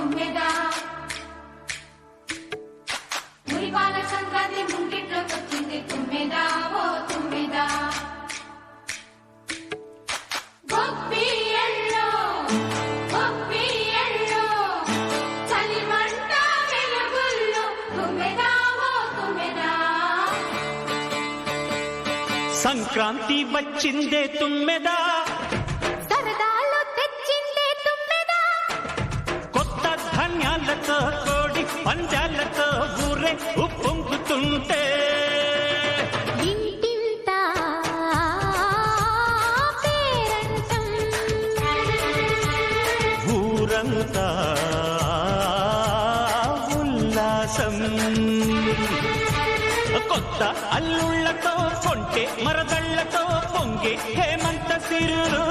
తుమ్మెదా మురిపాల సంక్రాంతి ముంగిట్లోకి వచ్చింది తుమ్మెదా ఓ తుమ్మెదా గొప్పియల్లో చలిమంట వెలుగుల్లో తుమ్మెదా ఓ తుమ్మెదా సంక్రాంతి వచ్చిందే తుమ్మెదా సరదాలు తెచ్చిందే తుమ్మెదా కొత్త ధాన్యాలతో కోడి పంజాలతో ఊరే ఉప్పొంగుతుంటే ఇంటింటా పేరంటం ఊరంతా ఉల్లాసం కొత్త అల్లుళ్లతో కొంటే మరదళ్లతో పొంగే హేమంత సిరులు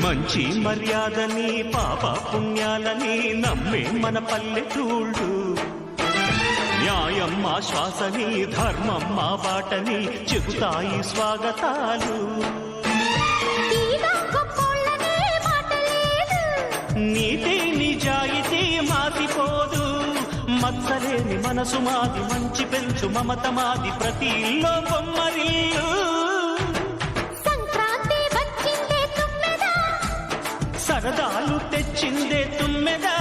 మంచి మర్యాదని పాప పుణ్యాలని నమ్మే మన పల్లెటూళ్ళు న్యాయం మా శ్వాసని ధర్మం మా బాటని చెబుతాయి స్వాగతాలు నీతి నిజాయితీ మాసిపోదు మత్సలేని మనసు మాది మంచి పెంచు మమత మాది ప్రతి ఇల్లో బొమ్మరిల్లు సరదాలు తెచ్చిందే తుమ్మెదా